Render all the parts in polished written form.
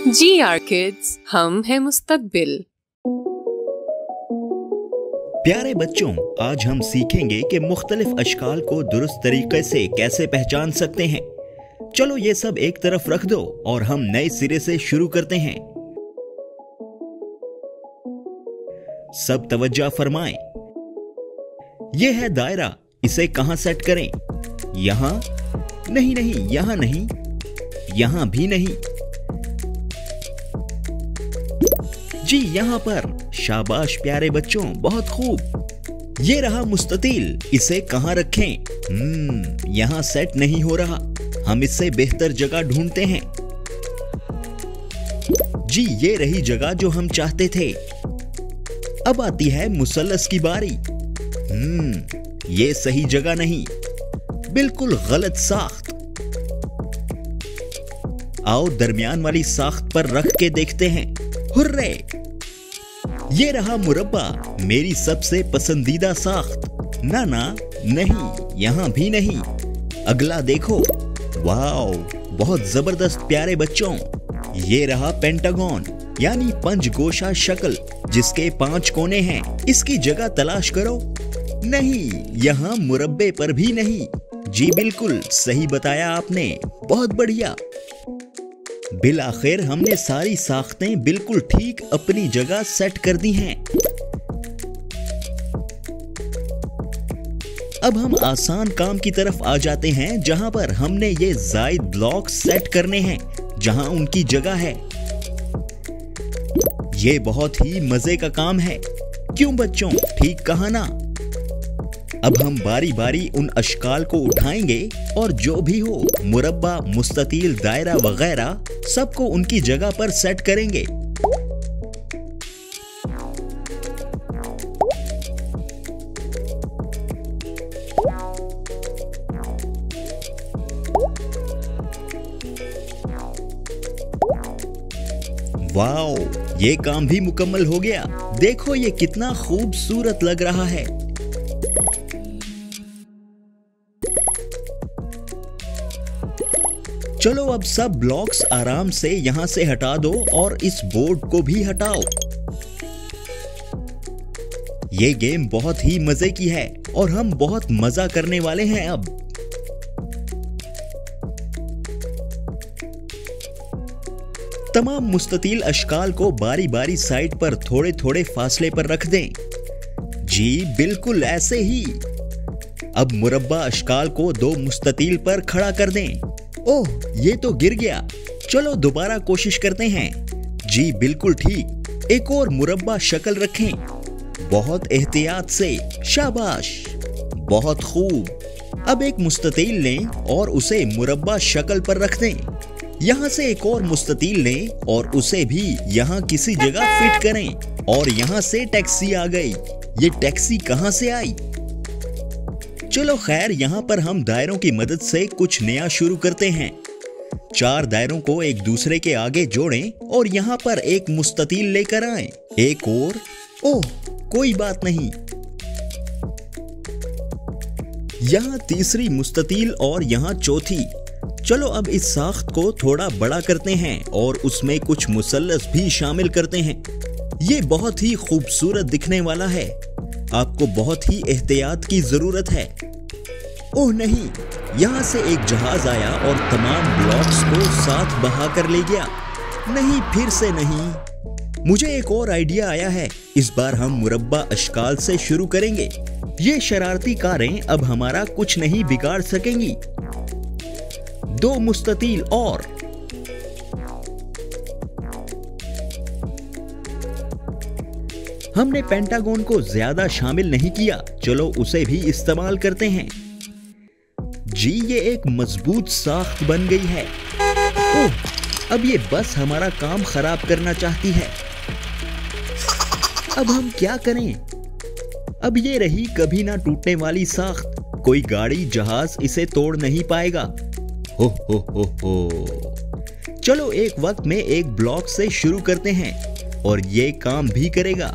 Ji are kids, हम हैं मुस्तकबिल। प्यारे बच्चों, आज हम सीखेंगे कि मुख्तलिफ अशकाल को दुरुस्त तरीके से कैसे पहचान सकते हैं। चलो ये सब एक तरफ रख दो और हम नए सिरे से शुरू करते हैं। सब तवज्जो फरमाएं। ये है दायरा, इसे कहां सेट करें? यहां नहीं, यहां नहीं, यहां भी नहीं, जी यहां पर। शाबाश प्यारे बच्चों, बहुत खूब। ये रहा मुस्ततील, इसे कहां रखें? यहां सेट नहीं हो रहा, हम इससे बेहतर जगह ढूंढते हैं। जी ये रही जगह जो हम चाहते थे। अब आती है मुसल्लस की बारी। ये सही जगह नहीं, बिल्कुल गलत साख्त। आओ दरमियान वाली साख्त पर रख के देखते हैं। हुर्रे! ये रहा मुरब्बा, मेरी सबसे पसंदीदा साख्त। ना नहीं, यहां भी नहीं। अगला देखो। वाओ, बहुत जबरदस्त प्यारे बच्चों। ये रहा पेंटागन, यानी पंचगोशा शक्ल, जिसके 5 कोने हैं। इसकी जगह तलाश करो। नहीं, यहां मुरब्बे पर भी नहीं। जी बिल्कुल सही बताया आपने, बहुत बढ़िया। बिल आखिर हमने सारी साख्तें बिल्कुल ठीक अपनी जगह सेट कर दी हैं। अब हम आसान काम की तरफ आ जाते हैं, जहां पर हमने ये जायद ब्लॉक सेट करने हैं जहां उनकी जगह है। ये बहुत ही मजे का काम है, क्यों बच्चों? ठीक कहा ना? अब हम बारी बारी उन अशकाल को उठाएंगे और जो भी हो, मुरब्बा, मुस्ततील, दायरा वगैरह, सबको उनकी जगह पर सेट करेंगे। वाओ, ये काम भी मुकम्मल हो गया। देखो ये कितना खूबसूरत लग रहा है। चलो अब सब ब्लॉक्स आराम से यहां से हटा दो और इस बोर्ड को भी हटाओ। ये गेम बहुत ही मजे की है और हम बहुत मजा करने वाले हैं अब। तमाम मुस्ततील अशकाल को बारी बारी साइड पर थोड़े थोड़े फासले पर रख दें। जी बिल्कुल ऐसे ही। अब मुरब्बा अशकाल को 2 मुस्ततील पर खड़ा कर दें। ओह, ये तो गिर गया। चलो दोबारा कोशिश करते हैं। जी बिल्कुल ठीक। एक और मुरब्बा शक्ल रखें, बहुत एहतियात से। शाबाश, बहुत खूब। अब एक मुस्ततील लें और उसे मुरब्बा शक्ल पर रख दें। यहां से एक और मुस्ततील लें और उसे भी यहां किसी जगह फिट करें। और यहां से टैक्सी आ गई। ये टैक्सी कहां से आई? चलो खैर, यहाँ पर हम दायरों की मदद से कुछ नया शुरू करते हैं। 4 दायरों को एक दूसरे के आगे जोड़ें और यहाँ पर एक मुस्ततील लेकर आएं। एक और। ओह, कोई बात नहीं। यहाँ तीसरी मुस्ततील और यहाँ चौथी। चलो अब इस साख्त को थोड़ा बड़ा करते हैं और उसमें कुछ मुसल्लस भी शामिल करते हैं। ये बहुत ही खूबसूरत दिखने वाला है। आपको बहुत ही एहतियात की जरूरत है। ओह नहीं, यहां से एक जहाज आया और तमाम ब्लॉक्स को साथ बहा कर ले गया। नहीं, फिर से नहीं। मुझे एक और आइडिया आया है। इस बार हम मुरब्बा अशकाल से शुरू करेंगे। ये शरारती कारें अब हमारा कुछ नहीं बिगाड़ सकेंगी। 2 मुस्ततील और। हमने पेंटागन को ज्यादा शामिल नहीं किया, चलो उसे भी इस्तेमाल करते हैं। जी ये एक मजबूत साख्त बन गई है। ओह, अब ये बस हमारा काम खराब करना चाहती है। अब हम क्या करें? अब ये रही कभी ना टूटने वाली साख्त। कोई गाड़ी जहाज इसे तोड़ नहीं पाएगा। हो। चलो एक वक्त में एक ब्लॉक से शुरू करते हैं और ये काम भी करेगा।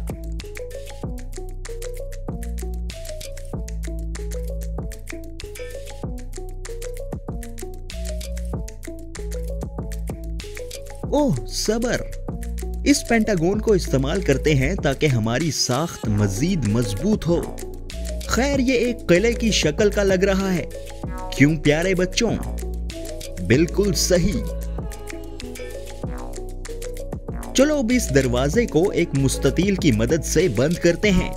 ओह सबर। इस पेंटागन को इस्तेमाल करते हैं ताकि हमारी साख्त मजीद मजबूत हो। खैर ये एक किले की शक्ल का लग रहा है, क्यों प्यारे बच्चों? बिल्कुल सही। चलो अब इस दरवाजे को एक मुस्ततील की मदद से बंद करते हैं।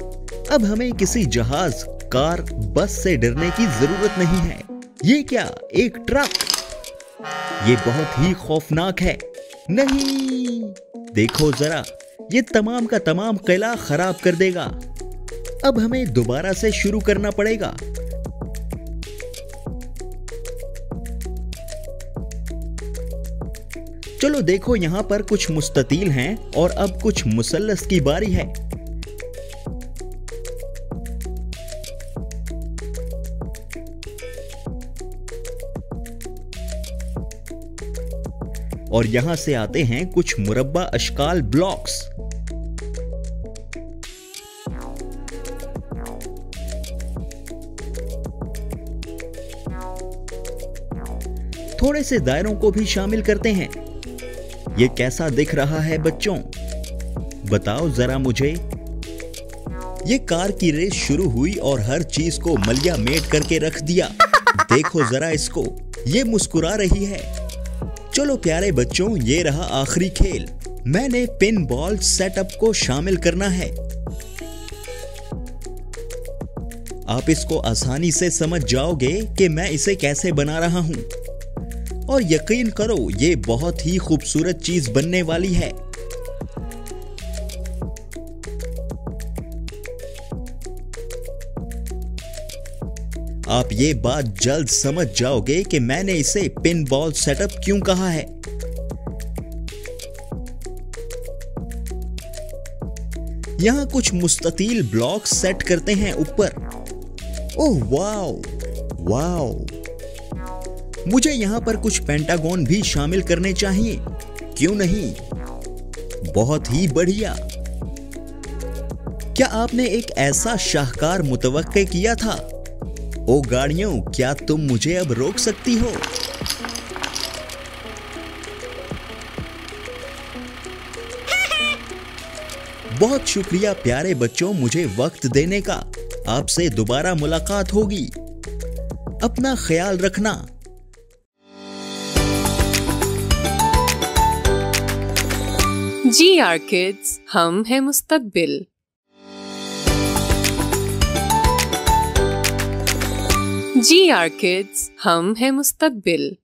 अब हमें किसी जहाज, कार, बस से डरने की जरूरत नहीं है। ये क्या, एक ट्रक? ये बहुत ही खौफनाक है। नहीं, देखो जरा, ये तमाम का तमाम किला खराब कर देगा। अब हमें दोबारा से शुरू करना पड़ेगा। चलो देखो, यहां पर कुछ मुस्ततील हैं और अब कुछ मुसल्लस की बारी है। और यहां से आते हैं कुछ मुरब्बा अशकाल ब्लॉक्स। थोड़े से दायरों को भी शामिल करते हैं। ये कैसा दिख रहा है बच्चों? बताओ जरा मुझे। ये कार की रेस शुरू हुई और हर चीज को मलिया मेट करके रख दिया। देखो जरा इसको, ये मुस्कुरा रही है। चलो प्यारे बच्चों, ये रहा आखिरी खेल। मैंने पिन बॉल सेटअप को शामिल करना है। आप इसको आसानी से समझ जाओगे कि मैं इसे कैसे बना रहा हूं। और यकीन करो, ये बहुत ही खूबसूरत चीज बनने वाली है। आप ये बात जल्द समझ जाओगे कि मैंने इसे पिन बॉल सेटअप क्यों कहा है। यहां कुछ मुस्ततील ब्लॉक सेट करते हैं ऊपर। ओह वाओ वाओ, मुझे यहां पर कुछ पेंटागन भी शामिल करने चाहिए, क्यों नहीं? बहुत ही बढ़िया। क्या आपने एक ऐसा शाहकार मुतवक्के किया था? ओ गाड़ियों, क्या तुम मुझे अब रोक सकती हो? बहुत शुक्रिया प्यारे बच्चों मुझे वक्त देने का। आपसे दोबारा मुलाकात होगी। अपना ख्याल रखना। GR Kids, हम हैं मुस्तकबिल। GR Kids, हम हैं मुस्तकबिल।